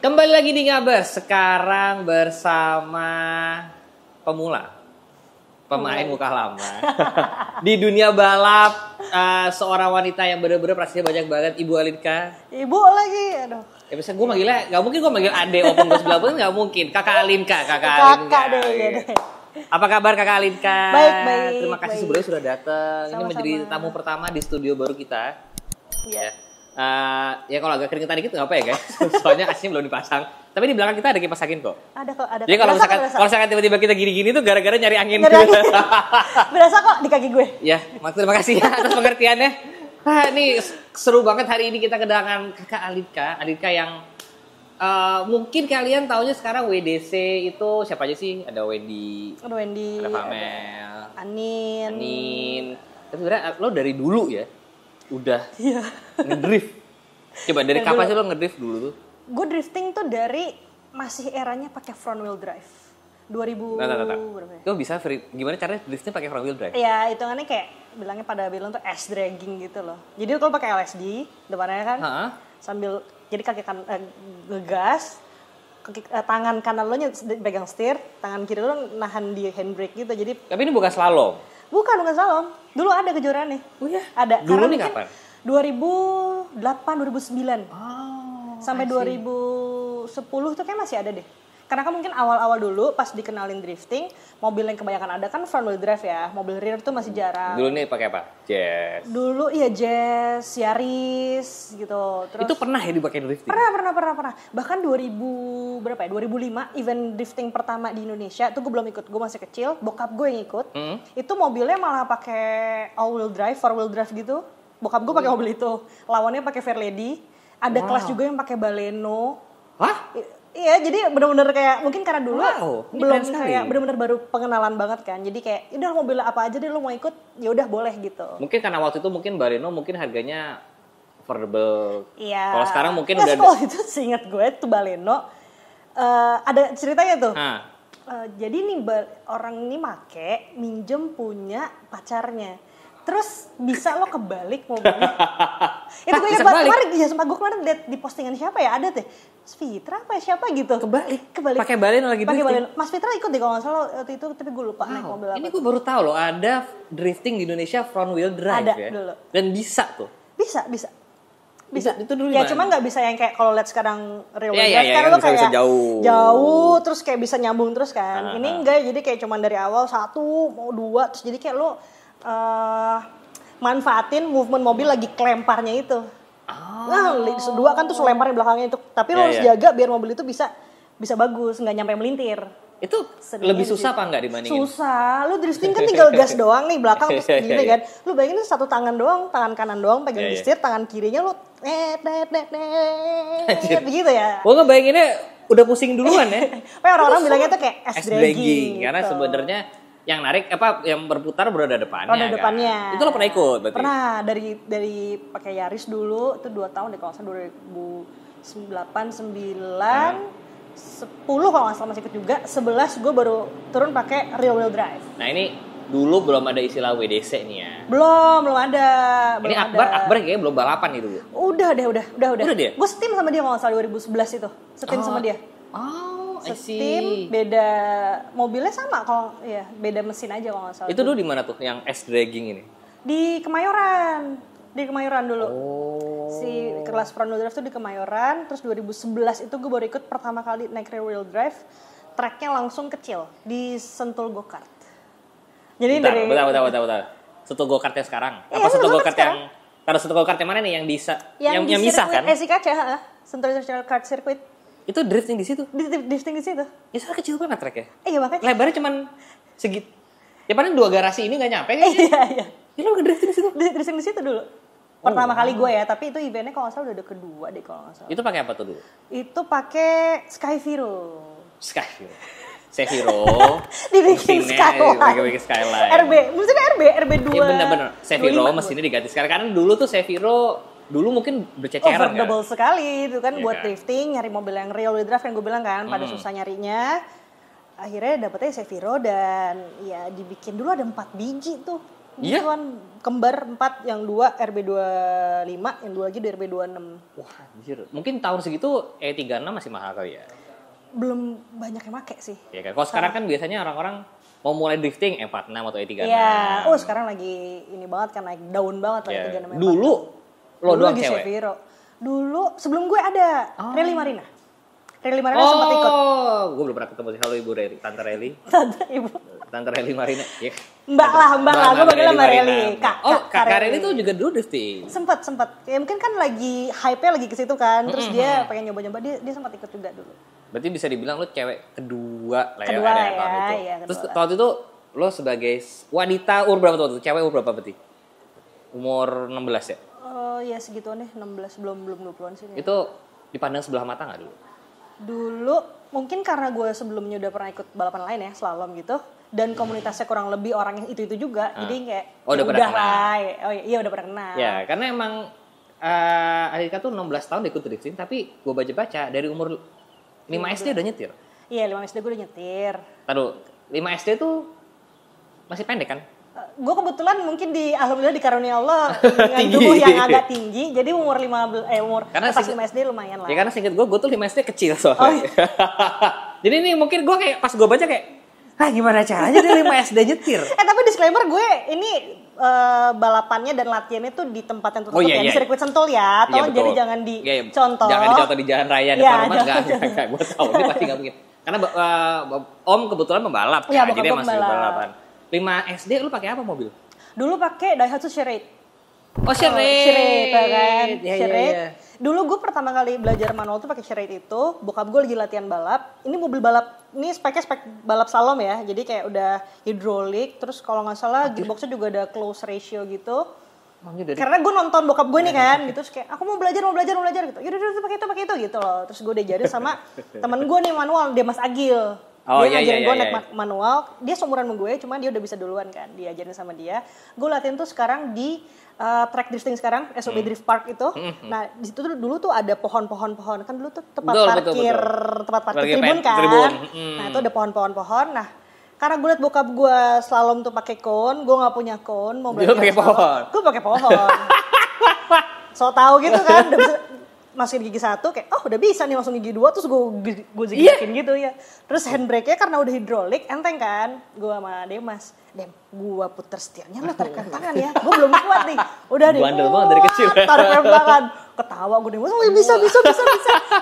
Kembali lagi di Ngabers, sekarang bersama pemula, pemain muka lama. Di dunia balap, seorang wanita yang bener-bener prestasinya banyak banget, Ibu Alinka. Ibu lagi, aduh. Ya bisa gue manggilnya, gak mungkin gue manggil Ade Open Bos Belabun, gak mungkin. Kakak Alinka, Kakak deh, ya deh. Apa kabar Kakak Alinka? Baik. Terima kasih sebelumnya sudah datang. Ini Sama-sama. menjadi tamu pertama di studio baru kita. Iya. Ya kalau agak keringetan dikit nggak apa ya guys, soalnya AC-nya belum dipasang. Tapi di belakang kita ada kipas angin kok. Ada kok, ada. Jadi kalau Berasa misalkan tiba-tiba kita gini-gini tuh gara-gara nyari angin. Berasa kok di kaki gue. Ya, terima kasih ya atas pengertiannya. Ini seru banget hari ini kita kedatangan Kakak Alinka yang mungkin kalian taunya sekarang WDC itu siapa aja sih? Ada Wendy, ada Pamel, Anin. Tapi sebenarnya lo dari dulu ya udah ngedrift. Coba dari kapan sih lo ngedrift dulu tuh? Gue drifting tuh dari masih eranya pakai front wheel drive. 2000 berapa ya? Kok bisa gimana caranya driftnya pakai front wheel drive? Iya, hitungannya kayak bilangnya pada bilang tuh ass dragging gitu loh. Jadi kalau pakai LSD depannya kan sambil jadi kaki ngegas, tangan kanan lo pegang setir, tangan kiri lo nahan di handbrake gitu. Jadi tapi ini bukan slalom. Bukan slalom. Dulu ada kejuaraannya. Oh iya? Ada. Dulu nih kapan? 2008, 2009. Oh, sampai 2010 tuh kayak masih ada deh. Karena kan mungkin awal-awal dulu pas dikenalin drifting, mobil yang kebanyakan ada kan front wheel drive ya. Mobil rear tuh masih jarang. Dulu nih pakai apa? Jazz. Dulu iya Jazz, Yaris gitu. Terus itu pernah ya dipakai drifting? Pernah. Bahkan 2005 event drifting pertama di Indonesia tuh gue belum ikut. Gue masih kecil, bokap gue yang ikut. Itu mobilnya malah pakai all wheel drive, four wheel drive gitu. Bokap gue pakai mobil itu. Lawannya pakai Fairlady. Ada kelas juga yang pakai Baleno. Hah? Iya, jadi benar-benar kayak mungkin karena dulu belum sekali. kayak benar-benar baru pengenalan banget kan. Jadi kayak udah mobil apa aja deh lo mau ikut, ya udah boleh gitu. Mungkin karena waktu itu mungkin Baleno mungkin harganya affordable. Iya. Kalau sekarang mungkin udah. udah Kalau itu seingat gue tuh Baleno ada ceritanya tuh. Jadi nih orang ini make minjem punya pacarnya. Terus bisa lo kebalik mobilnya. Itu gue ingat banget kemarin, ya sumpah gue kemarin liat di postingan siapa ya, ada tuh. Fitra apa siapa gitu. Kebalik. Pakai Baleno lagi drifting. Pakai Baleno. Mas Fitra ikut deh kalau nggak salah waktu itu, tapi gue lupa naik mobil apa. Ini gue baru tahu loh ada drifting di Indonesia front wheel drive ada, ya. Dulu. Dan bisa tuh. Bisa. Itu dulu ya gimana? cuma nggak bisa yang kayak kalau lihat sekarang real drive kan lo bisa kayak jauh terus kayak bisa nyambung terus kan. Ini enggak, jadi kayak cuma dari awal 1 mau 2 terus jadi kayak lo manfaatin movement mobil lagi kelemparnya itu. Nah, 2 kan tuh lemparin belakangnya itu. Tapi lo harus jaga biar mobil itu bisa bagus, nggak nyampe melintir. Itu lebih susah apa enggak dibandingin? Susah. Lu drifting kan tinggal gas doang nih belakang terus gini kan. Lu bayangin satu tangan doang, tangan kanan doang pegang setir, tangan kirinya lu begitu ya. Gua ngebayanginnya udah pusing duluan ya. Orang-orang bilangnya tuh kayak ass dragging karena gitu. sebenarnya yang narik yang berputar beroda depannya. Roda depannya. Kan? Itu lo pernah ikut berarti? Pernah, dari pakai Yaris dulu itu 2 tahun deh kalau nggak salah 2008, 9, 10 kalau nggak salah masih ikut juga. 11 gue baru turun pakai real wheel drive. Nah ini dulu belum ada istilah WDC nih ya. Belum ada. Ini Akbar kayaknya belum balapan gitu. Udah deh. Udah dia? Gue setim sama dia kalau nggak salah 2011 itu. Setim sama dia. Setim, beda mobilnya sama kalau ya beda mesin aja kalau nggak salah. Itu dulu di mana tuh yang S dragging ini? Di Kemayoran dulu. Si kelas front wheel drive tuh di Kemayoran. Terus 2011 itu gue baru ikut pertama kali naik rear wheel drive. Tracknya langsung kecil di Sentul Go-Kart. Jadi Bentar. Sentul Go-Kart yang sekarang? Apa Sentul Go-Kart yang Sentul Go-Kart yang mana nih yang bisa yang misah kan? Si kaca, Sentul Go-Kart Circuit. Itu drifting di situ? Drifting di situ. Ya soalnya kecil banget tracknya. Iya makanya. Lebarnya cuman segit. Ya paling 2 garasi ini nggak nyampe kan? Iya. Ya lo ngedrifting di situ? Drifting di situ dulu. Pertama kali gue ya, tapi itu eventnya kalau nggak salah udah kedua deh kalau nggak salah. Itu pakai apa tuh dulu? Itu pakai Skyviro. Seviro. Dibikin Skyline. Maksudnya RB2. Iya benar. Seviro mesinnya diganti sekarang. Karena dulu tuh Seviro mungkin berceceran kan? Affordable sekali itu kan buat kan? drifting, nyari mobil yang real wheel drive kan gue bilang kan, pada susah nyarinya. Akhirnya dapetnya Seviro dan ya dibikin dulu ada 4 biji tuh. Iya? Gituan kembar 4, yang 2 RB25, yang 2 lagi di RB26. Wah, anjir. Mungkin tahun segitu E36 masih mahal kali ya? Belum banyak yang make sih. Iya kan. Kalau sekarang kan biasanya orang-orang mau mulai drifting E46 atau E36. Iya. Sekarang lagi ini banget kan, naik daun banget lah E36. Dulu lo doang lagi cewek? Seviro. Dulu sebelum gue ada Rally Marina. Rally Marina sempat ikut. Gue belum pernah ketemu sih. Halo Ibu Reli, Tante Reli. Tante Reli Marina. Yeah. Mbak lah. Gue panggilnya Mbak Reli. Kak Reli tuh juga dulu drifting. Sempet. Ya mungkin kan lagi hype-nya lagi ke situ kan. Terus dia pengen nyoba-nyoba, dia sempat ikut juga dulu. Berarti bisa dibilang lo cewek kedua lah ya. Kedua ada ya, tahun itu. iya, Terus kedua. tahun itu lo sebagai wanita umur berapa tuh? Cewek umur berapa berarti? Umur 16 ya? Ya segituan deh, 16 belum 20-an sih. Itu dipandang sebelah mata nggak dulu? Dulu mungkin karena gue sebelumnya udah pernah ikut balapan lain ya, slalom gitu, dan komunitasnya kurang lebih orang yang itu juga, jadi kayak udah pernah kenal. lah, iya udah pernah kenal. Ya karena emang Alika tuh 16 tahun ikut drifting, tapi gue baca-baca dari umur 5 SD udah nyetir. Iya 5 SD gue udah nyetir. Taduh, 5 SD tuh masih pendek kan? Gue kebetulan mungkin alhamdulillah dikarunia Allah dengan tubuh yang agak tinggi, jadi umur pas 5 SD lumayan lah. Ya karena seinget gue tuh 5 SD kecil soalnya. Jadi nih mungkin gue kayak pas gue baca kayak, gimana caranya dia 5 SD nyetir? Tapi disclaimer gue ini balapannya dan latihannya tuh di tempat yang tertutup di sirkuit Sentul ya. Tolong jadi jangan dicontoh. Jangan dicontoh di jalan raya depan rumah, enggak. Gue tahu ini pasti nggak mungkin. Karena Om kebetulan pembalap, jadi dia masih balapan. 5 SD lu pakai apa mobil? Dulu pakai Daihatsu Charade. Charade kan? Charade. Ya. Dulu gue pertama kali belajar manual tuh pakai Charade itu. Bokap gue lagi latihan balap. Ini mobil balap, ini spek balap slalom ya. Jadi kayak udah hidrolik. Terus kalau nggak salah gearboxnya juga ada close ratio gitu. Karena gue nonton bokap gue nih kan, gitu. Terus kayak aku mau belajar gitu. Yaudah pakai itu gitu loh. Terus gue diajarin sama temen gue nih manual, dia Mas Agil. Dia ngajarin gue naik manual. Dia seumuran sama gue, cuma dia udah bisa duluan kan. Diajarin sama dia. Gue latihan tuh sekarang di track drifting sekarang, SOB Drift Park itu. Nah, di situ dulu tuh ada pohon-pohon. Kan dulu tuh tempat parkir tribun kan. Nah, itu ada pohon-pohon. Nah, karena gue liat bokap gue slalom tuh pakai kon, gue nggak punya kon, mau belajar slalom. Gue pakai pohon. So tau gitu kan, udah bisa masukin gigi 1 kayak udah bisa nih langsung gigi 2 terus gue zigakin gitu ya. Terus handbrake-nya karena udah hidrolik enteng kan. Gue sama Demas, gue puter setirnya lo tarik rem tangan ya. Gue belum kuat nih. Udah deh. Bandel banget dari kecil. Tarik rem tangan. Ketawa gue Demas, bisa.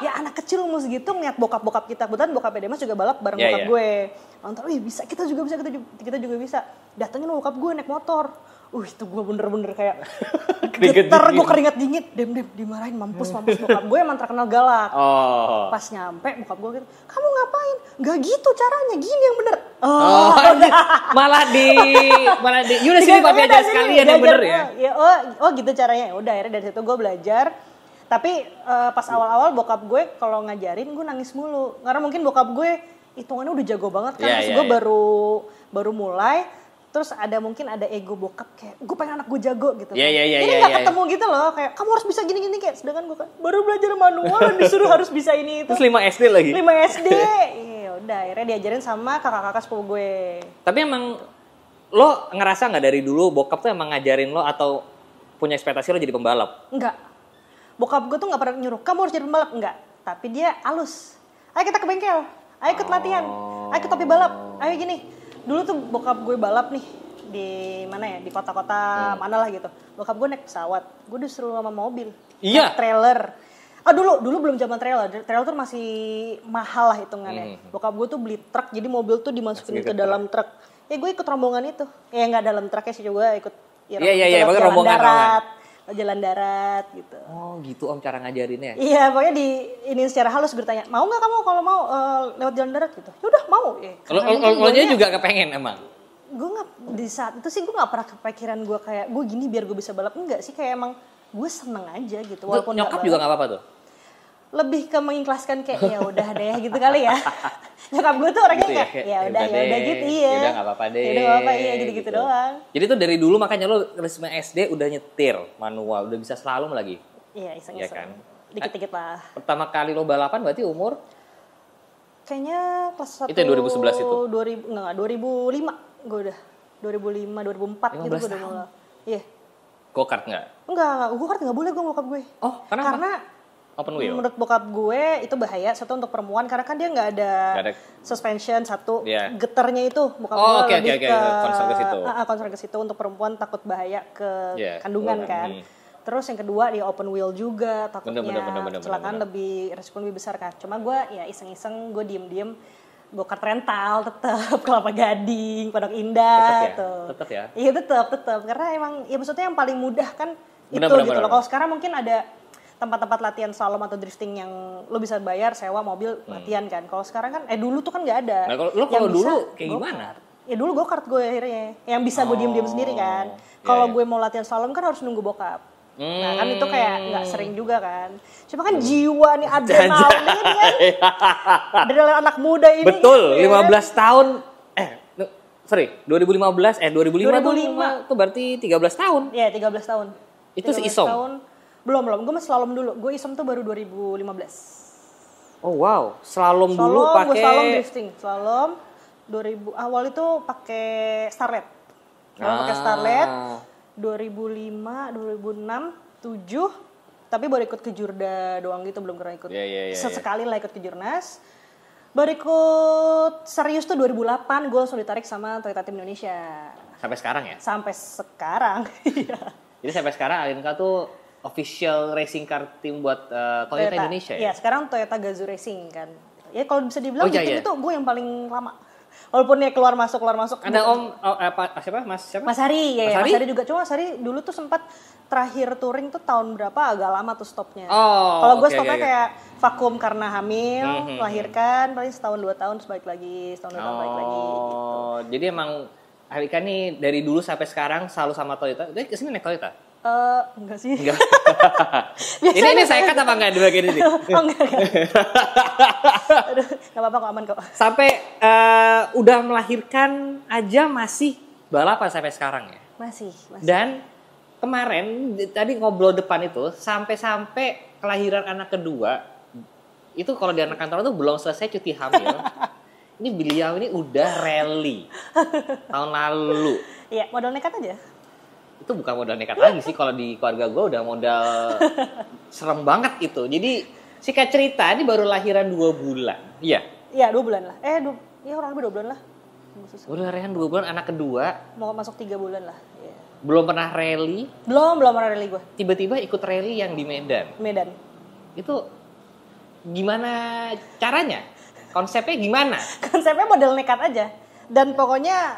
Ya anak kecil umur segitu ngeliat bokap kita. Kebetulan bokap Demas juga balap bareng bokap gue. Nonton, bisa, kita juga bisa. Datangnya bokap gue naik motor. Itu gue bener-bener kayak getar, gue keringat dingin. Dem, dimarahin, mampus bokap gue emang terkenal galak. Pas nyampe bokap gue gitu, kamu ngapain? Gak gitu caranya, gini yang bener. malah di yaudah sini papi aja sekalian yang bener ya. Gitu caranya. Udah akhirnya dari situ gue belajar. Tapi pas awal-awal bokap gue kalau ngajarin gue nangis mulu. Karena mungkin bokap gue hitungannya udah jago banget kan. Terus gue baru mulai. Terus mungkin ada ego bokap kayak gue pengen anak gue jago gitu. Jadi gak ketemu gitu loh, kayak kamu harus bisa gini kayak. Sedangkan gue kan baru belajar manual dan disuruh harus bisa ini itu. Terus 5 SD lagi? 5 SD. Udah akhirnya diajarin sama kakak-kakak sepupu gue. Tapi emang lo ngerasa gak dari dulu bokap tuh emang ngajarin lo atau punya ekspektasi lo jadi pembalap? Enggak. Bokap gue tuh gak pernah nyuruh, kamu harus jadi pembalap. Enggak. Tapi dia halus. Ayo kita ke bengkel. Ayo ikut latihan. Ayo ikut topi balap. Ayo gini. Dulu tuh bokap gue balap nih di mana ya, di kota-kota mana lah gitu. Bokap gue naik pesawat, gue disuruh sama mobil, naik trailer. Dulu belum zaman trailer tuh masih mahal lah hitungannya. Bokap gue tuh beli truk, jadi mobil tuh dimasukin ke dalam truk. Ya gue ikut rombongan itu, ya nggak dalam truknya sih juga ikut. Jalan darat gitu. Gitu Om cara ngajarinnya. Iya, pokoknya ini secara halus gue tanya, mau nggak kamu kalau mau lewat jalan darat gitu? Yaudah mau. Lo juga kepengen emang? Gue nggak, di saat itu sih gue nggak pernah kepikiran gue kayak gue gini biar gue bisa balap, enggak sih, kayak emang gue seneng aja gitu. Walaupun nyokap juga nggak apa-apa tuh? Lebih ke mengikhlaskan kayak ya udah deh gitu kali ya. Nyokap gue tuh orangnya gitu kayak ya udah gitu iya. Ya udah nggak apa-apa deh. Ya udah nggak apa-apa iya gitu doang. Jadi tuh dari dulu makanya lo resmi SD udah nyetir manual, udah bisa slalom lagi. Iya iseng-iseng. Ya kan? Dikit-dikit lah. Pertama kali lo balapan berarti umur? Kayaknya kelas 1. Itu 2011 itu? 2005 gue udah. 2005, 2004 gitu gue udah mulai. Iya. Go-kart nggak? Enggak, go-kart nggak boleh gue bokap gue. Oh, karena open wheel. Menurut bokap gue itu bahaya, satu untuk perempuan karena kan dia nggak ada suspension, satu getarnya itu bokap gue lebih ke concern ke situ untuk perempuan takut bahaya ke kandungan kan. Terus yang kedua dia open wheel juga takutnya kecelakaan lebih resiko lebih besar kan. Cuma gue ya iseng-iseng gue diem-diem go-kart rental tetap Kelapa Gading, Pondok Indah tetap ya. Iya tetap karena emang ya maksudnya yang paling mudah kan itu gitu loh. Kalau sekarang mungkin ada tempat-tempat latihan slalom atau drifting yang lo bisa bayar sewa mobil latihan kan. Kalau sekarang kan dulu tuh kan nggak ada. Nah, kalau dulu kayak gimana? Ya dulu go-kart gue akhirnya yang bisa gue diem-diem sendiri kan. Kalau gue mau latihan slalom kan harus nunggu bokap. Nah kan itu kayak nggak sering juga kan. Cuma kan jiwa nih adrenalin kan. Adrenalin anak muda ini. Betul, kan? 15 tahun. 2005 tuh berarti 13 tahun. Iya 13 tahun. Itu si Isom? Tahun, belum, gue masih slalom dulu. Gue Isom tuh baru 2015. Oh wow, slalom dulu pakai. Gue slalom drifting, slalom 2000 awal itu pakai Starlet. Pakai Starlet 2005, 2006, 7 tapi baru ikut ke Jurda doang gitu, belum pernah ikut. Sesekali lah ikut ke Jurnas. Baru ikut serius tuh 2008, gue langsung ditarik sama Toyota Team Indonesia. Sampai sekarang ya? Sampai sekarang. Jadi sampai sekarang Alinka tuh official racing car team buat Toyota Indonesia ya? Iya, sekarang Toyota Gazoo Racing kan. Ya kalau bisa dibilang itu gue yang paling lama. Walaupun ya keluar masuk. Ada siapa? Mas Hari, Mas Hari juga. Cuma Mas Hari dulu tuh sempat terakhir touring tuh tahun berapa agak lama tuh stopnya. Kalau gue stopnya kayak vakum karena hamil, melahirkan, paling setahun 2 tahun terus balik lagi, setahun 2 tahun balik lagi. Gitu. Jadi emang Alika nih dari dulu sampai sekarang selalu sama Toyota. Dia kesini naik Toyota? Enggak sih. Enggak. ini saya kata apa enggak di bagian ini? Enggak. Aduh, enggak apa-apa kok, aman kok. Sampai udah melahirkan aja masih balapan sampai sekarang ya? Masih. Dan kemarin tadi ngobrol depan itu sampai kelahiran anak kedua itu kalau di anak kantor itu belum selesai cuti hamil. Ini beliau ini udah rally tahun lalu. Iya, modal nekat aja. Itu bukan modal nekat lagi sih, kalau di keluarga gue udah modal serem banget itu. Jadi singkat cerita ini baru lahiran 2 bulan. Iya? Iya 2 bulan lah. Orang lebih 2 bulan lah. Udah lahiran 2 bulan, anak kedua. Mau masuk 3 bulan lah. Ya. Belum pernah rally? Belum pernah rally gue. Tiba-tiba ikut rally yang di Medan. Itu gimana caranya? Konsepnya gimana? Konsepnya model nekat aja. Dan pokoknya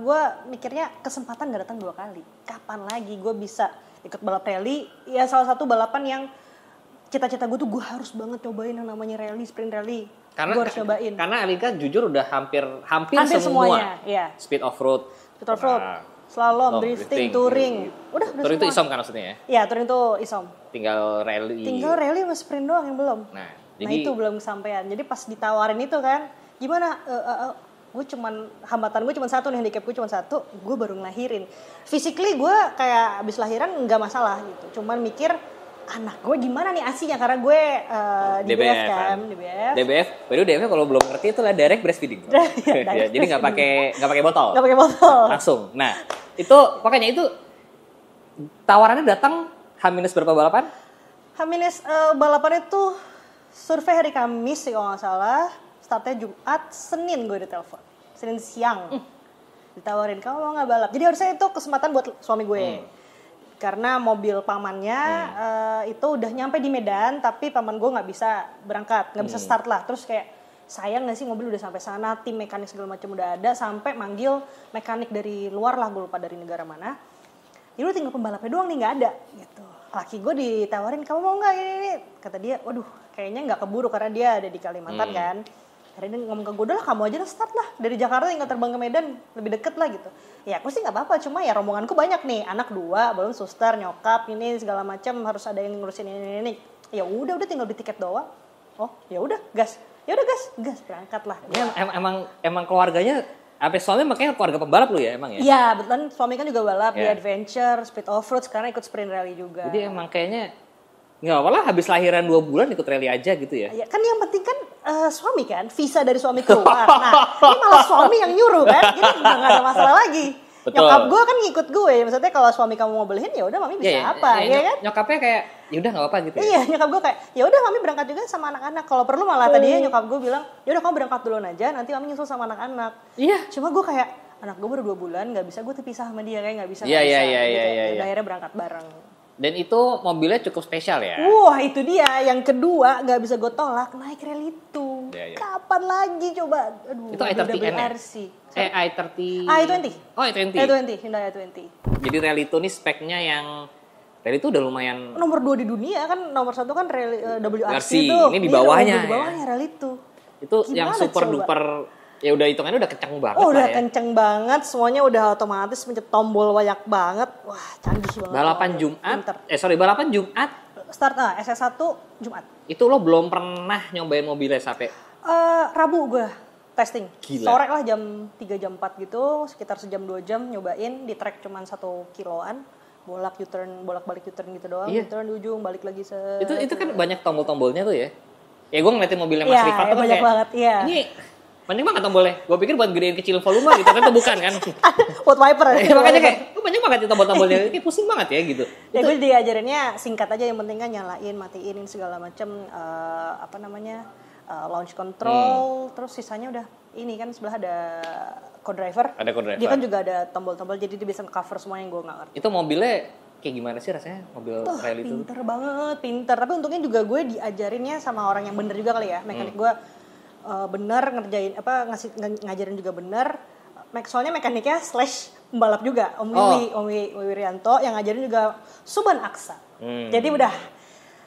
gue mikirnya kesempatan gak datang 2 kali. Kapan lagi gue bisa ikut balap rally? Ya salah satu balapan yang cita-cita gue tuh gue harus banget cobain yang namanya rally, sprint rally. Gue harus cobain. Karena Alika jujur udah hampir semuanya. Ya. Speed off-road. Slalom, drifting, touring. Udah touring itu Isom kan maksudnya ya? Iya, touring itu Isom. Tinggal rally sama sprint doang yang belum. Nah itu belum kesampaian. Jadi pas ditawarin itu kan, gimana? Hambatan gue cuma satu nih, handicap gue cuma satu, gue baru ngelahirin. Physically gue kayak abis lahiran nggak masalah gitu. Cuman mikir anak gue gimana nih asinya karena gue DBF kan. DBF. Baru DBF kalau belum ngerti itu lah direct breastfeeding. Jadi nggak pakai botol. Langsung. Nah itu makanya itu tawarannya datang H- berapa balapan? Balapan itu survei hari Kamis sih kalau nggak salah. Startnya Jumat, Senin gue ditelepon. Senin siang. Ditawarin, kamu mau gak balap? Jadi harusnya itu kesempatan buat suami gue. Karena mobil pamannya itu udah nyampe di Medan, tapi paman gue gak bisa berangkat, gak bisa start lah. Terus kayak, sayang gak sih mobil udah sampai sana, tim mekanik segala macam udah ada, sampai manggil mekanik dari luar lah, gue lupa dari negara mana. Jadi udah tinggal pembalapnya doang nih, gak ada. Gitu. Laki gue ditawarin, kamu mau gak ini? Kata dia, waduh kayaknya gak keburu karena dia ada di Kalimantan kan. Akhirnya dia ngomong ke gue, udah lah kamu aja lah start lah. Dari Jakarta tinggal terbang ke Medan, lebih deket lah gitu. Ya aku sih gak apa-apa, cuma ya rombonganku banyak nih. Anak 2, belum suster, nyokap, ini segala macam harus ada yang ngurusin ini. Ya udah tinggal beli tiket doang. Oh ya udah gas. Ya udah gas berangkat lah. Ya, emang keluarganya, sampai suami makanya keluarga pembalap lu ya emang ya? Iya, betul. Suami kan juga balap, di adventure, speed off-road, sekarang ikut sprint rally juga. Jadi emang kayaknya nggak apa-apa lah, habis lahiran 2 bulan ikut rally aja gitu ya? Ya kan yang penting kan suami kan, visa dari suami keluar. Nah, ini malah suami yang nyuruh kan, jadi nggak ada masalah lagi. Betul. Nyokap gue kan ngikut gue, maksudnya kalau suami kamu mau beliin ya udah mami bisa apa, ya kan? Nyokapnya kayak ya udah nggak apa-apa gitu. Iya, nyokap gue kayak ya udah mami berangkat juga sama anak-anak. Kalau perlu malah tadinya nyokap gue bilang, ya udah kamu berangkat duluan aja, nanti mami nyusul sama anak-anak. Iya. Cuma gue kayak anak gue baru 2 bulan, nggak bisa gue terpisah sama dia, kayak nggak bisa. Iya. Akhirnya berangkat bareng. Dan itu mobilnya cukup spesial ya. Wah itu dia. Yang kedua nggak bisa gue tolak, naik rally itu. Iya. Kapan lagi coba? Aduh. Itu i30N ya? i30. i20. Oh i20. Hyundai i20. Jadi rally itu nih speknya yang rally itu udah lumayan. Nomor 2 di dunia kan, nomor 1 kan rally WRC itu. Ini di bawahnya. Di bawahnya rally itu. Itu Gimana yang super coba? duper. Ya udah hitungannya udah kencang banget Oh udah lah ya. kenceng banget, semuanya udah otomatis pencet tombol banyak banget. Wah canggih banget. Balapan Jumat. Pinter. Balapan Jumat. Start SS1 Jumat. Itu lo belum pernah nyobain mobilnya sampai. Rabu gue testing. Gila. Sore lah jam 3 jam 4 gitu, sekitar sejam 2 jam nyobain di track cuman 1 kiloan. Bolak-balik U-turn gitu doang. Iya. U-turn di ujung, balik lagi Itu kan banyak tombol-tombolnya tuh ya. Ya gue ngeliatin mobilnya Mas Rifat tuh banyak kayak, banget, iya. Ini banyak banget tombolnya. Gue pikir buat gedein kecil volume gitu, ternyata bukan kan. Wood wiper. Makanya kayak, banyak banget ya tombol-tombolnya. Kayak pusing banget ya gitu. Ya gue diajarinnya singkat aja, yang penting kan nyalain, matiin segala macem, launch control, terus sisanya udah ini kan sebelah ada co-driver. Ada co-driver. Dia kan juga ada tombol-tombol, jadi dia bisa cover semua yang gue nggak ngerti. Itu mobilnya kayak gimana sih rasanya mobil rally itu? Pinter banget, pinter. Tapi untungnya juga gue diajarinnya sama orang yang bener juga kali ya. Mekanik gue bener ngerjain ngajarin juga bener. Soalnya mekaniknya / pembalap juga, Om Wiwi Wirianto yang ngajarin juga Suban Aksa. Jadi udah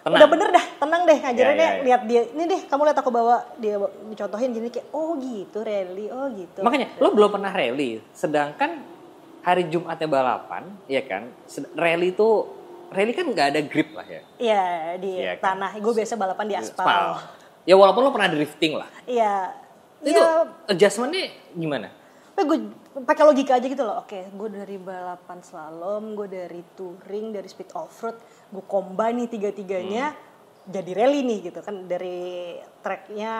bener dah, tenang deh ngajarinnya. Ya. Lihat dia, ini deh kamu lihat aku bawa, dia dicontohin gini kayak oh gitu rally, oh gitu. Makanya lo belum pernah rally, sedangkan hari Jumatnya balapan, ya kan? Rally kan nggak ada grip lah ya. Iya di kan? tanah. Gue biasa balapan di aspal. Ya walaupun lo pernah drifting lah. Iya. Itu adjustmentnya gimana? Gue pakai logika aja gitu loh. Oke, gue dari balapan slalom, gue dari touring, dari speed off-road, gue combine nih tiga-tiganya jadi rally nih gitu kan. Dari tracknya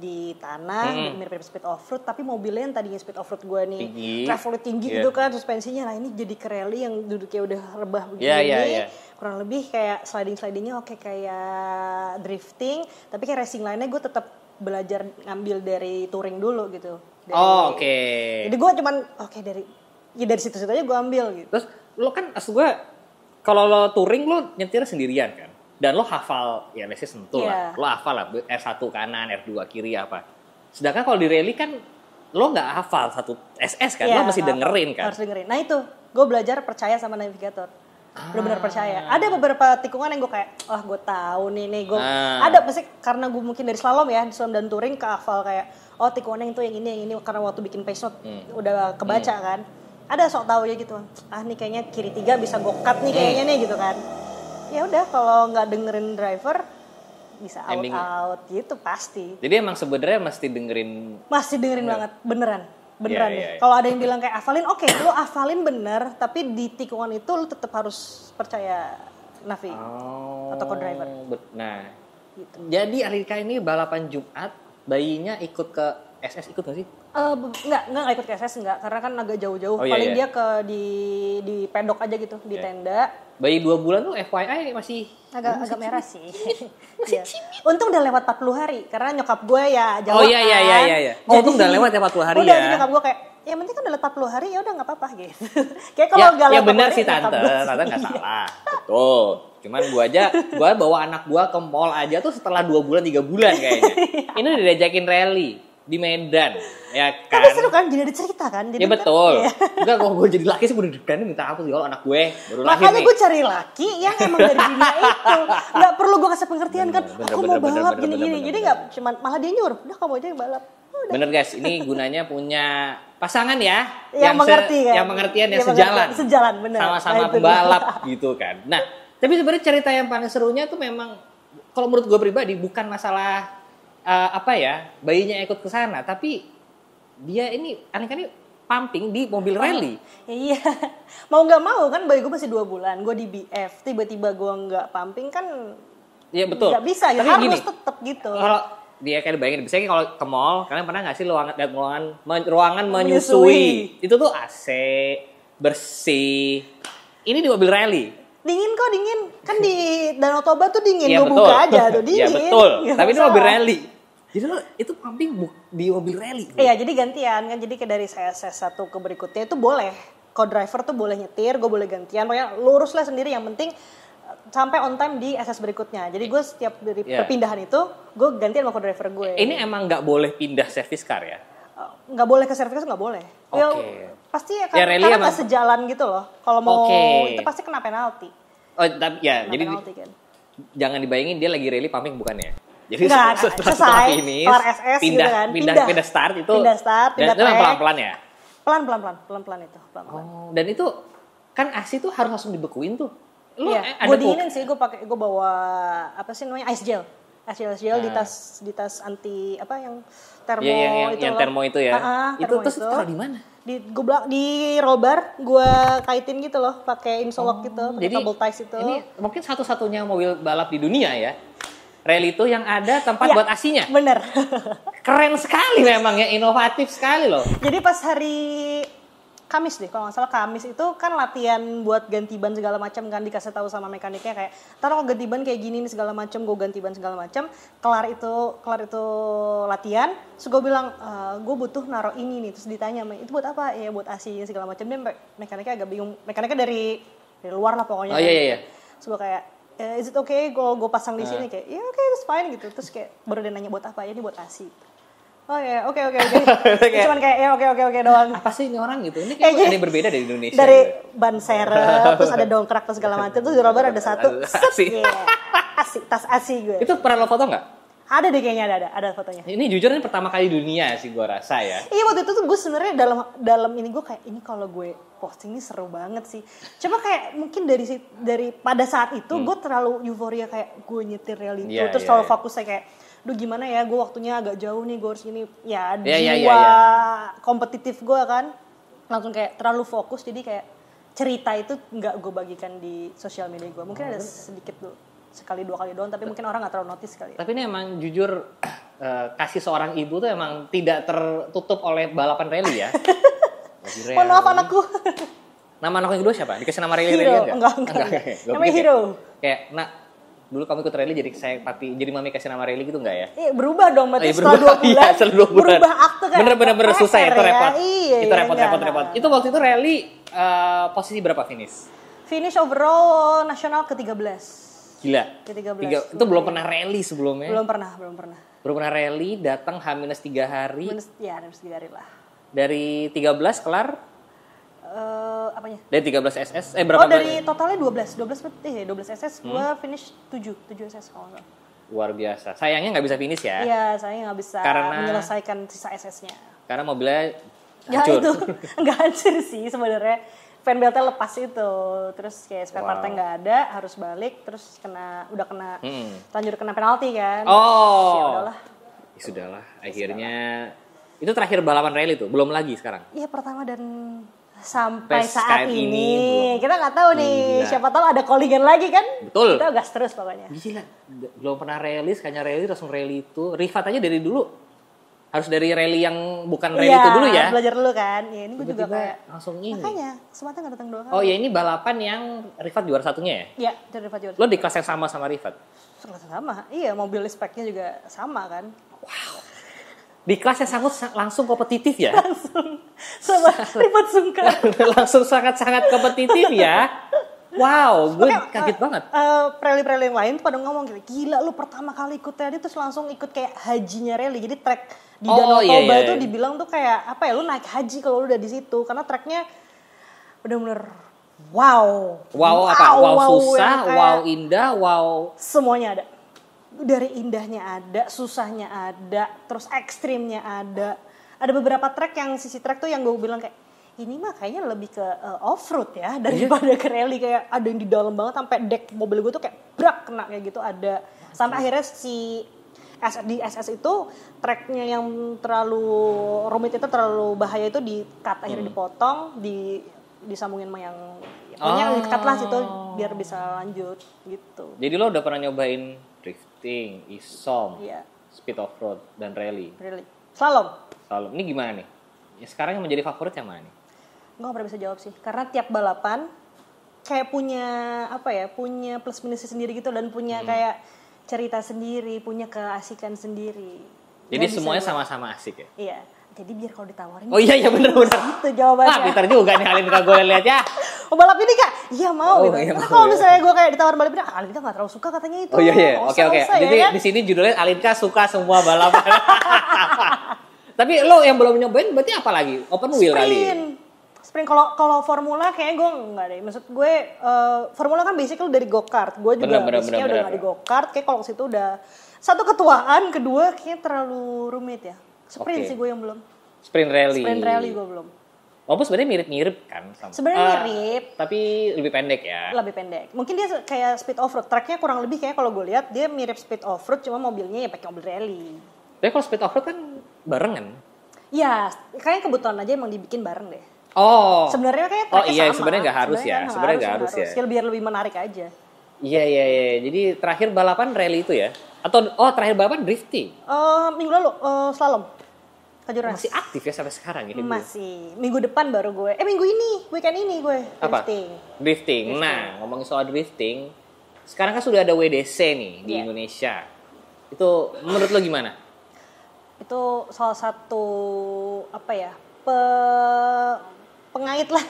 di tanah, mirip-mirip speed off-road, tapi mobilnya yang tadinya speed off-road gue nih travelnya tinggi gitu kan, suspensinya. Nah ini jadi ke rally yang duduknya udah rebah begini. Kurang lebih kayak sliding-slidingnya kayak drifting, tapi kayak racing lainnya gue tetap belajar ngambil dari touring dulu gitu. Oke. Jadi gue cuman dari situ-situ aja gue ambil gitu. Terus lo kan gue kalau lo touring lo nyetir sendirian kan, dan lo hafal ya let's say sentuh lah, lo hafal lah R1 kanan, R2 kiri apa. Sedangkan kalau di rally kan lo nggak hafal satu SS kan, lo mesti dengerin kan. Harus dengerin. Nah itu gue belajar percaya sama navigator. Benar-benar percaya. Ada beberapa tikungan yang gue kayak, gue tahu nih gue ada pasti karena gue mungkin dari slalom dan touring ke hafal kayak, tikungan yang ini karena waktu bikin pace note udah kebaca kan. Ada sok tahu ya gitu. Nih kayaknya kiri 3 bisa go cut nih kayaknya nih gitu kan. Ya udah kalau nggak dengerin driver bisa out gitu pasti. Jadi emang sebenarnya mesti dengerin banget beneran deh. Kalau ada yang bilang kayak hafalin, lo hafalin bener, tapi di tikungan itu lo tetap harus percaya navi atau co-driver. Nah, gitu. Jadi Alika ini balapan Jumat, bayinya ikut ke SS ikut nggak sih? Enggak ikut ke SS enggak, karena kan agak jauh-jauh. Paling dia ke di pedok aja gitu, di tenda. Bayi 2 bulan tuh FYI masih agak merah sih. Masih untung udah lewat 40 hari karena nyokap gue ya jauh. Oh iya. Untung udah lewat ya 40 hari udah, ya. Nyokap gue kayak yang penting kan udah lewat 40 hari ya udah enggak apa-apa gitu. Kayak kalau enggak lewat. Ya benar sih tante enggak salah. Betul. Cuman gue bawa anak gue ke mall aja tuh setelah 2 bulan 3 bulan kayaknya. Ini udah diajakin rally di Medan, ya kan? Tapi seru kan, jadi ada cerita kan? Jadi ya betul. Enggak, kalau gue jadi laki sih gue udah minta apa sih kalau anak gue baru lahir nih. Makanya gue cari laki yang emang dari dunia itu. Nggak perlu gue kasih pengertian kan, aku mau balap gini-gini. Jadi nggak cuman malah dia nyuruh, udah kamu aja yang balap. Udah. Bener guys, ini gunanya punya pasangan ya. yang mengerti kan? Yang pengertian, yang sejalan. Sejalan, bener. Sama-sama pembalap gitu kan. Nah, tapi sebenarnya cerita yang paling serunya tuh memang, kalau menurut gue pribadi, bukan masalah bayinya ikut ke sana, tapi dia ini aneh-aneh pumping di mobil rally. Iya, mau nggak mau kan bayi gue masih 2 bulan, gue di BF, tiba-tiba gue nggak pumping kan, iya betul. Nggak bisa, tapi harus tetap gitu. Kalau dia kayak bayangin, biasanya kalau ke mall, kalian pernah nggak sih ruangan menyusui? Itu tuh AC, bersih. Ini di mobil rally. Dingin kok, dingin. Kan di Danau Toba tuh dingin, ya, gue buka aja tuh dingin. Iya betul, ya, tapi ini mobil rally. Jadi lo itu pumping di mobil rally. Iya, jadi gantian kan. Jadi kayak dari CSS satu ke berikutnya itu boleh. Co-driver tuh boleh nyetir, gue boleh gantian. Pokoknya lurus lah sendiri, yang penting sampai on time di SS berikutnya. Jadi gue setiap dari perpindahan itu, gue gantian sama co-driver gue. Ini emang nggak boleh pindah service car ya? Nggak boleh ke service nggak boleh. Oke. Ya, pasti ya, karena nggak sejalan gitu loh. Kalau mau itu pasti kena penalti. Oh, tapi ya kena jadi penalti, kan? Jangan dibayangin dia lagi rally pumping, bukan ya? Jadi setelah finish, kelar SS pindah, gitu kan. Pindah start itu. Pindah start, pindah track. Pelan-pelan ya? Pelan-pelan itu. Pelan-pelan. Oh, dan itu kan AC tuh harus langsung dibekuin tuh. Lu gue dinginin sih, gue bawa apa sih namanya, ice gel di tas anti apa yang termo itu yang termo itu ya. Itu terus taruh di mana? Di roll bar gue kaitin gitu loh, pakai insolok gitu, pakai double ties itu. Ini mungkin satu-satunya mobil balap di dunia ya, rally itu yang ada tempat buat AC-nya. Bener. Keren sekali memang ya, inovatif sekali loh. Jadi pas hari Kamis deh, kalau nggak salah Kamis itu kan latihan buat ganti ban segala macam kan, dikasih tahu sama mekaniknya kayak, taruh ganti ban kayak gini nih segala macam, gue ganti ban segala macam. Kelar itu latihan, terus gue bilang gue butuh naruh ini nih, terus ditanya itu buat apa? Ya buat AC segala macam. Dia mekaniknya agak bingung, mekaniknya dari luar lah pokoknya. Oh iya. Terus gue kayak, is it okay gue pasang di sini, kayak ya oke, it's fine gitu. Terus kayak baru dia nanya buat apa, ya ini buat AC. Oh ya, oke. Cuman kayak ya oke doang. Apa sih ini orang gitu? Ini kayak ada yang berbeda dari Indonesia. Dari gitu. Ban serep, terus ada dongkrak terus segala macam, terus di rubber ada satu. Asik, tas asi gue. Itu pernah lo foto nggak? Ada deh kayaknya, ada fotonya. Ini jujur ini pertama kali di dunia sih gue rasa ya. Iya, waktu itu tuh gue sebenarnya dalam ini gue kayak, ini kalau gue posting ini seru banget sih. Cuma kayak mungkin dari pada saat itu gue terlalu euforia kayak gue nyetir rally itu, terus terlalu fokusnya kayak, duh gimana ya, gue waktunya agak jauh nih, gue harus ini ya, jiwa kompetitif gue kan langsung kayak terlalu fokus, jadi kayak cerita itu nggak gue bagikan di sosial media gue. Mungkin ada sedikit tuh, sekali dua kali doang, tapi mungkin orang nggak terlalu notice kali ya. Tapi ini emang jujur kasih seorang ibu tuh emang tidak tertutup oleh balapan rally ya. Mohon maaf anakku. Nama anak yang kedua siapa? Dikasih nama rally Hero. ya? Enggak. Namanya Hero. Kayak dulu kamu ikut rally jadi mami kasih nama rally gitu enggak ya? Iya, berubah dong berarti setelah 2 bulan. Iya, setelah 2 bulan. Berubah akte kan. Bener susah ya, itu repot. Iya, itu repot. Itu waktu itu rally posisi berapa finish? Finish overall nasional ke-13. Gila. Ke-13. Itu belum pernah rally sebelumnya? Belum pernah. Belum pernah rally, datang H-3 hari. H-3 hari lah. Dari 13 kelar? Apanya? Dari 13 SS berapa? Dari totalnya 12 SS, gua finish 7 SS kalau enggak. Luar biasa. Sayangnya nggak bisa finish ya? Iya, sayangnya nggak bisa menyelesaikan sisa SS-nya. Karena mobilnya hancur. Ya itu, nggak hancur sih sebenarnya. Fan beltnya lepas itu, terus kayak spare partnya nggak ada, harus balik, terus lanjut kena penalti kan. Oh. Ya sudahlah. Akhirnya itu terakhir balapan rally tuh, belum lagi sekarang. Iya, pertama dan sampai saat ini kita nggak tahu nih, siapa tahu ada callingan lagi kan. Betul. Kita gas terus pokoknya. Gila, belum pernah rally, sekalinya rally langsung rally itu. Rivat aja dari dulu harus dari rally yang bukan rally itu dulu ya. Belajar dulu kan. Ya ini gue juga kayak langsung ini. Makanya Semata nggak datang 2 kali. Oh ya, ini balapan yang Rivat juara satunya ya? Iya, Rivat juara. Lo di kelas yang sama Rivat? Kelas sama. Iya, mobil speknya juga sama kan. Wow. Di kelas yang langsung kompetitif ya? Langsung sama Rivat Sungkar. Langsung sangat-sangat kompetitif ya? Wow, gue kaget banget. Rally-rally yang lain tuh pada ngomong gitu, gila lu pertama kali ikut rally terus langsung ikut kayak hajinya rally. Jadi track di Danau Toba itu dibilang tuh kayak apa ya, lu naik haji kalau lu udah di situ, karena tracknya bener-bener wow. Wow apa? Wow susah, wow indah, wow. Semuanya ada. Dari indahnya ada, susahnya ada, terus ekstrimnya ada. Ada beberapa track yang sisi track tuh yang gue bilang kayak, ini mah kayaknya lebih ke off-road ya daripada ke rally. Kayak ada yang di dalam banget sampai deck mobil gue tuh kayak brak kena kayak gitu ada. Sampai akhirnya di SS itu tracknya yang terlalu rumit itu, terlalu bahaya itu di-cut, akhirnya dipotong, disambungin sama yang pokoknya di-cut lah situ biar bisa lanjut gitu. Jadi lo udah pernah nyobain drifting, isom, speed off road dan rally. Rally. Slalom. Slalom. Ini gimana nih? Ya, sekarang yang menjadi favorit yang mana nih? Gue gak pernah bisa jawab sih. Karena tiap balapan kayak punya apa ya, punya plus minusnya sendiri gitu dan punya kayak cerita sendiri, punya keasikan sendiri. Jadi semuanya sama-sama asik ya? Iya. Jadi biar kalau ditawarin. Oh iya benar. Itu jawabannya. Pintar juga nih Alinka, gue lihat ya. Oh balap ini Kak? Iya mau gitu. Iya, kalau misalnya gue kayak ditawar balap ini, Alinka gak terlalu suka katanya itu. Oh iya. Oke. Jadi ya kan? di sini judulnya Alinka suka semua balapan. Tapi lo yang belum nyobain berarti apa lagi? Open wheel kali. Sprint kalau formula kayaknya gue enggak deh. Maksud gue formula kan basically dari go-kart. Gue juga basicnya udah enggak di go-kart. Kayak kalau situ udah satu ketuaan, kedua kayaknya terlalu rumit ya. Sprint sih gue yang belum. Sprint rally gue belum. Walaupun sebenarnya mirip-mirip kan sama. Sebenarnya mirip. Tapi lebih pendek ya. Lebih pendek. Mungkin dia kayak speed off-road. Tracknya kurang lebih kayak kalau gue lihat dia mirip speed off-road, cuma mobilnya ya pakai mobil rally. Tapi kalau speed off-road kan barengan. Iya, kayaknya kebetulan aja emang dibikin bareng deh. Oh. Sebenarnya kayak tracknya sama. Sebenarnya nggak harus ya. Sebenarnya nggak harus ya. Biar lebih menarik aja. Iya. Jadi terakhir balapan rally itu ya? Atau terakhir balapan drifting? Minggu lalu slalom. Kejuaraan. Masih aktif ya sampai sekarang ya? Masih. Minggu depan baru gue. Minggu ini, weekend ini gue drifting. Nah, ngomongin soal drifting, sekarang kan sudah ada WDC nih di Indonesia. Itu menurut lo gimana? Itu salah satu apa ya? Pengait lah.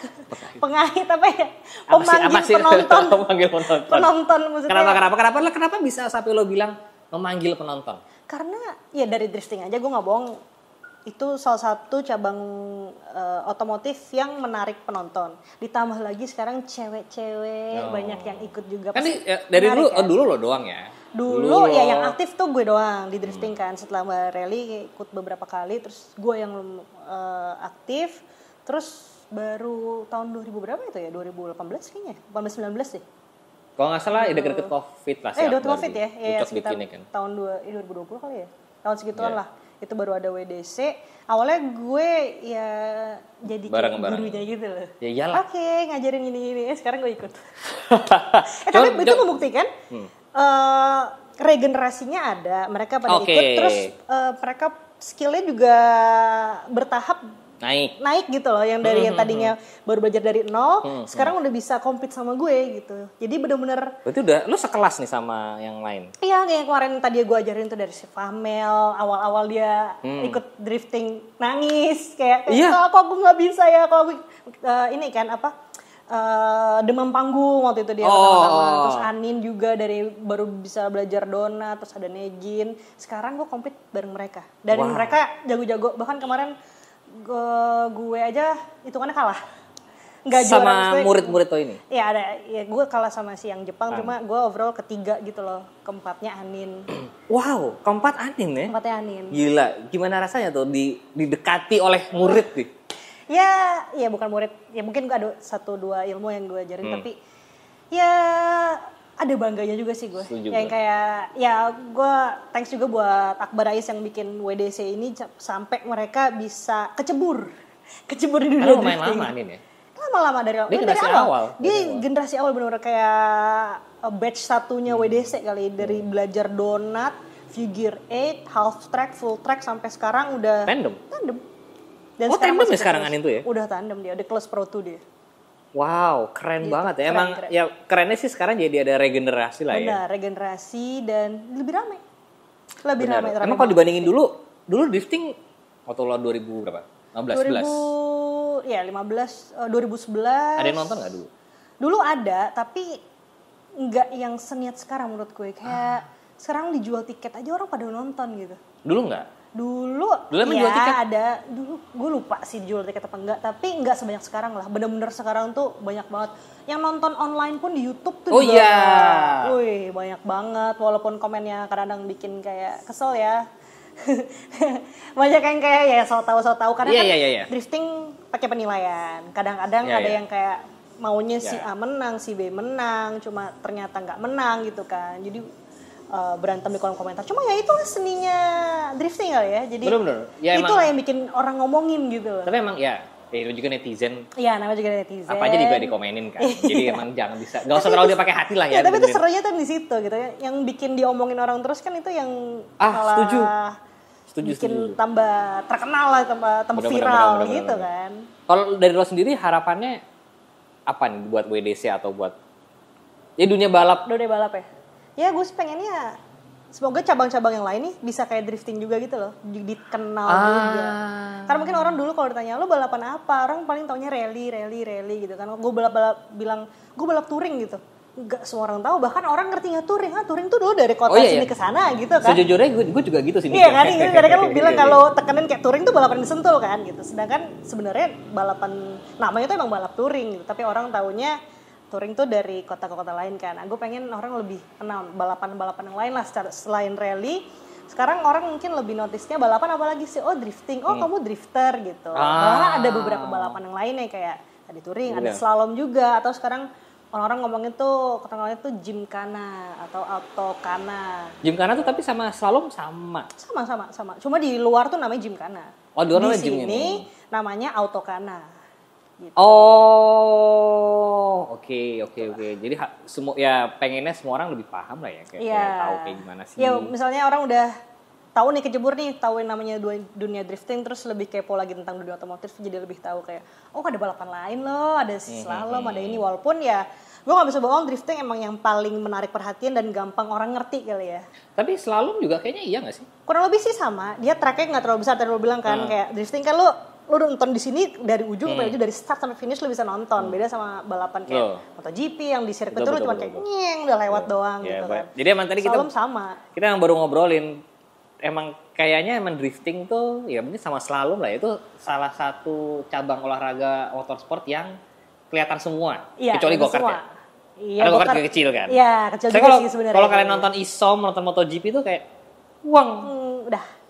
Pengait apa ya? Pemanggil penonton maksudnya. Kenapa bisa sampai lo bilang memanggil penonton? Karena ya dari drifting aja gue nggak bohong, itu salah satu cabang otomotif yang menarik penonton. Ditambah lagi sekarang cewek-cewek banyak yang ikut juga. Kan dari dulu lo doang ya? Dulu ya yang aktif tuh gue doang di drifting kan. Setelah rally ikut beberapa kali, terus gue yang aktif. Terus baru tahun 2000 berapa itu ya? 2018 kayaknya, 18-19 deh. Kalau nggak salah deket-deket COVID lah sih. Deket COVID ya? Iya sekitar kan. tahun 2020 kali ya? Tahun segituan lah. Itu baru ada WDC. Awalnya gue ya jadi gurunya gitu loh. Ya iyalah. Oke, ngajarin gini-gini. Sekarang gue ikut. Tapi itu membuktikan regenerasinya ada. Mereka pada ikut. Terus mereka skillnya juga bertahap naik gitu loh. Yang dari yang tadinya baru belajar dari nol, sekarang udah bisa compete sama gue gitu. Jadi bener-bener. Berarti udah lo sekelas nih sama yang lain? Iya, kayak kemarin tadi gue ajarin tuh dari si Famel. Awal-awal dia ikut drifting nangis. Kayak kok aku gak bisa ya. Kalau ini kan apa, demam panggung waktu itu dia pertama-tama. Terus Anin juga dari baru bisa belajar donat. Terus ada Negin. Sekarang gue compete bareng mereka. Dan mereka jago-jago. Bahkan kemarin gue aja hitungannya kalah. Nggak sama juara, murid-murid lo ini? Iya ada, ya gue kalah sama si yang Jepang, cuma gue overall ketiga gitu loh, keempatnya Anin. Wow, keempat Anin ya? Keempatnya Anin. Gila, gimana rasanya tuh didekati oleh murid nih? Ya bukan murid, ya mungkin gue ada 1-2 ilmu yang gue ajarin, tapi ya ada bangganya juga sih gue. Yang kayak, ya gue thanks juga buat Akbar Ais yang bikin WDC ini sampai mereka bisa kecebur di dunia lumayan lama Anin ya? Lama-lama dari awal. Dia generasi awal benar-benar kayak batch satunya WDC kali, dari belajar donat, figure 8, half track, full track sampai sekarang udah tandem. Dan tandem ya sekarang Anin tuh ya? Udah tandem dia, udah kelas Pro 2 dia. Wow, keren banget ya. Emang keren. Ya kerennya sih sekarang jadi ada regenerasi lah ya. Benar, regenerasi dan lebih ramai. Ramai. Emang kalau dibandingin dulu drifting waktu lo 2000 berapa? 15, 11. Ya 2011. Ada yang nonton nggak dulu? Dulu ada, tapi nggak yang seniat sekarang menurut gue. Kayak sekarang dijual tiket aja orang pada nonton gitu. Dulu nggak? Dulu ya jual tiket? Ada. Dulu gue lupa sih jual tiket apa enggak, tapi nggak sebanyak sekarang lah. Bener-bener sekarang tuh banyak banget. Yang nonton online pun di YouTube tuh juga. Iya. Wih, banyak banget. Walaupun komennya kadang-kadang bikin kayak kesel ya. Banyak yang kayak ya so tahu karena drifting pakai penilaian. Kadang-kadang ada yang kayak maunya si A menang, si B menang, cuma ternyata nggak menang gitu kan. Jadi berantem di kolom komentar. Cuma ya itulah seninya drifting kali ya. Jadi bener. Ya, itulah yang bikin orang ngomongin gitu. Tapi emang ya Lu juga netizen. Iya, namanya juga netizen. Apa aja juga dikomenin kan. Jadi emang jangan bisa. Gak usah terlalu dia pakai hati lah ya. Tapi itu serunya tuh di situ gitu ya. Yang bikin diomongin orang terus kan itu yang malah bikin tambah terkenal lah, tambah viral gitu kan. Kalau dari lo sendiri harapannya apa nih buat WDC atau buat dunia balap? Dunia balap ya. Ya gue sih pengennya semoga cabang-cabang yang lain nih bisa kayak drifting juga gitu loh, dikenal juga. Karena mungkin orang dulu kalau ditanya lo balapan apa, orang paling taunya rally gitu kan. Gue bilang gue balap touring gitu. Enggak semua orang tahu, bahkan orang ngerti nggak touring. Touring tuh dulu dari kota sini ke sana gitu kan. Sejujurnya gue juga gitu sih. Iya kan, karena kan lo bilang kalau tekenin kayak touring tuh balapan di Sentul kan gitu. Sedangkan sebenarnya balapan namanya tuh emang balap touring gitu, tapi orang taunya touring tuh dari kota-kota lain kan. Gue pengen orang lebih kenal balapan-balapan yang lain lah selain rally. Sekarang orang mungkin lebih notice-nya balapan apalagi sih? Oh drifting, kamu drifter gitu. Malah ada beberapa balapan yang lainnya kayak ada touring, ada slalom juga. Atau sekarang orang-orang ngomongin tuh, ketengalannya tuh gymkhana atau autokana. Gymkhana tuh tapi sama slalom sama? Sama. Cuma di luar tuh namanya gymkhana. Oh di luar namanya gym ini namanya autokana. Gitu. Oh, oke. Jadi semua ya pengennya semua orang lebih paham lah ya, kayak tahu kayak gimana sih. Ya misalnya orang udah tahu nih kecebur nih, tahu yang namanya dunia drifting, terus lebih kepo lagi tentang dunia otomotif, jadi lebih tahu kayak ada balapan lain loh, ada slalom, ada ini. Walaupun ya gue nggak bisa bohong, drifting emang yang paling menarik perhatian dan gampang orang ngerti kali ya. Tapi slalom juga kayaknya iya nggak sih? Kurang lebih sih sama, dia tracknya nggak terlalu besar. Tadi lo bilang kan kayak drifting kan lo nonton di sini dari ujung sampai ujung, dari start sampai finish lo bisa nonton. Beda sama balapan kayak MotoGP yang di sirkuit itu lo cuma kayak nyeng udah lewat doang gitu kan. Jadi emang tadi slalom sama. Kita yang baru ngobrolin emang kayaknya drifting tuh ya mungkin sama slalom lah, itu salah satu cabang olahraga motorsport yang kelihatan semua, kecuali go-kart ya. Iya, karena go-kart kecil kan. Iya, kecil juga sih sebenarnya. Kalau kalian nonton ISOM, nonton MotoGP tuh kayak udah.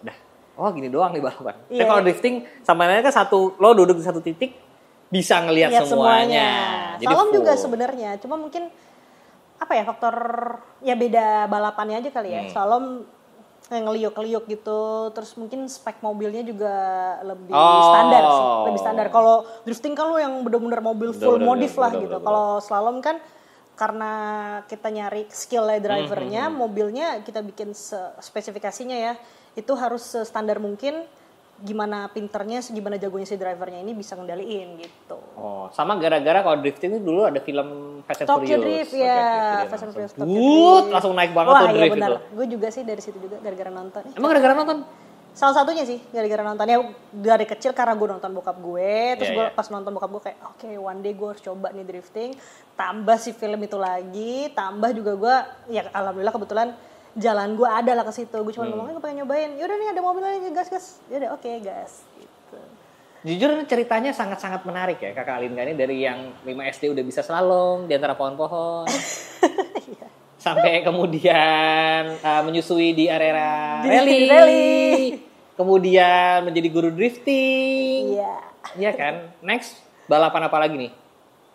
Oh gini doang nih balapan. Tapi kalau drifting sampai kan lo duduk di satu titik bisa ngelihat semuanya. Jadi slalom juga sebenarnya, cuma mungkin faktor beda balapannya aja kali ya. Slalom ngeliuk-ngeliuk gitu, terus mungkin spek mobilnya juga lebih standar sih, lebih standar. Kalau drifting kan lo yang bener-bener mobil full modif lah gitu. Kalau slalom kan karena kita nyari skill drivernya, mobilnya kita bikin spesifikasinya ya, itu harus standar mungkin. Gimana pinternya, gimana jagonya si drivernya ini bisa ngendaliin gitu. Oh, sama gara-gara kalau drifting itu dulu ada film Fast and Furious. Tokyo Drift ya, Fast and Furious Tokyo Drift. Langsung naik banget tuh drift itu. Gue juga sih dari situ juga gara-gara nonton. Emang gara-gara nonton? Salah satunya sih gara-gara nontonnya dari kecil, karena gue nonton bokap gue. Terus gue pas nonton bokap gue kayak oke, one day gue harus coba nih drifting. Tambah si film itu lagi, tambah juga gue ya alhamdulillah kebetulan jalan gue ada lah ke situ. Gue cuma ngomongnya gue pengen nyobain. Yaudah nih ada mobil lagi, gas. Yaudah oke, gas. Gitu. Jujur ceritanya sangat-sangat menarik ya Kakak Alinka ini, dari yang 5 SD udah bisa slalom di antara pohon-pohon. Sampai kemudian menyusui di area rally. Kemudian menjadi guru drifting. Iya kan? Next, balapan apa lagi nih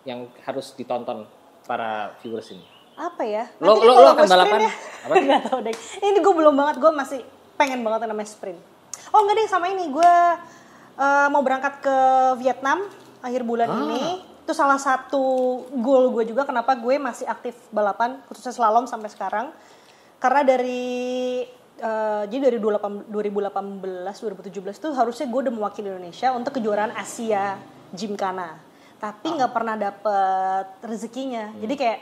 yang harus ditonton para viewers ini? Apa ya? Lo akan balapan? Apa? Gak tau deh. Ini gue belum banget, gue masih pengen banget yang namanya sprint. Oh enggak deh, sama ini gue mau berangkat ke Vietnam akhir bulan ini. Itu salah satu goal gue juga kenapa gue masih aktif balapan, khususnya slalom sampai sekarang. Karena jadi dari 2018, 2017 itu harusnya gue udah mewakili Indonesia untuk kejuaraan Asia Gymkhana. Tapi nggak pernah dapet rezekinya. Jadi kayak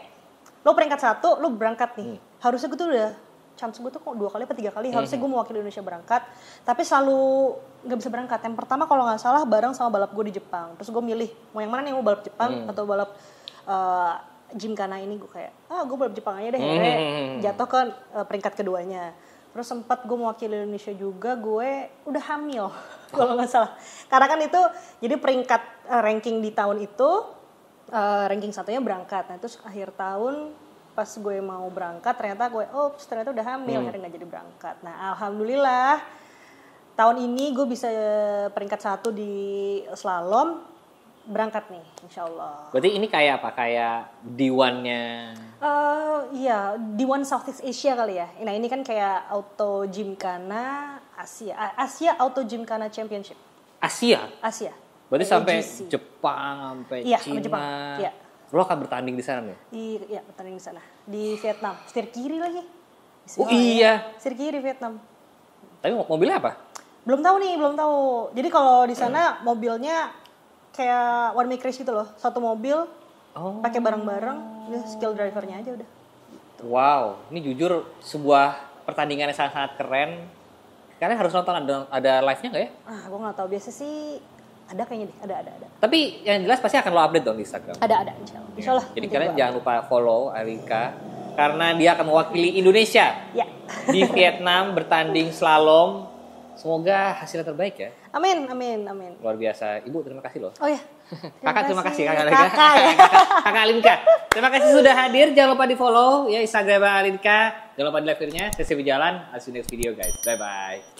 lo peringkat 1, lo berangkat nih. Harusnya gue tuh udah, chance gue tuh kok 2 kali atau 3 kali, harusnya gue mewakili Indonesia berangkat. Tapi selalu gak bisa berangkat. Yang pertama kalau gak salah bareng sama balap gue di Jepang. Terus gue milih, mau yang mana nih, mau balap Jepang atau balap Gymkhana ini. Gue kayak, gue balap Jepang aja deh. Jatuh ke peringkat keduanya. Terus sempat gue mewakili Indonesia juga, gue udah hamil kalau gak salah. Karena kan itu, jadi peringkat ranking di tahun itu, ranking 1-nya berangkat. Nah terus akhir tahun pas gue mau berangkat ternyata udah hamil, akhirnya gak jadi berangkat. Nah alhamdulillah tahun ini gue bisa peringkat 1 di slalom, berangkat nih insyaallah. Berarti ini kayak apa? Kayak D1-nya? Iya, D1 Southeast Asia kali ya. Nah ini kan kayak Auto Gymkhana Asia Auto Gymkhana Championship. Asia? Asia. Berarti sampai Jepang, sampai Cina. Jepang. Iya. Lo akan bertanding di sana nih? Iya, bertanding di sana. Di Vietnam. Setir kiri lagi. Oh iya. Setir kiri Vietnam. Tapi mobilnya apa? Belum tahu nih, belum tahu. Jadi kalau di sana mobilnya kayak one make race gitu loh. Satu mobil, pakai bareng-bareng, skill drivernya aja udah. Wow, ini jujur sebuah pertandingan yang sangat-sangat keren. Kalian harus nonton, ada live-nya nggak ya? Gue nggak tahu, biasa sih ada kayaknya deh, ada. Tapi yang jelas pasti akan lo update dong di Instagram. Ada, insya Allah. Jadi kalian jangan lupa follow Alika, karena dia akan mewakili Indonesia di Vietnam bertanding slalom. Semoga hasilnya terbaik ya. Amin. Luar biasa. Ibu, terima kasih loh. Oh ya. Kakak, terima kasih. Kakak Alinka. Terima kasih sudah hadir. Jangan lupa di follow ya Instagram Alinka. Jangan lupa di like-nya. Saya berjalan. See you next video guys. Bye-bye.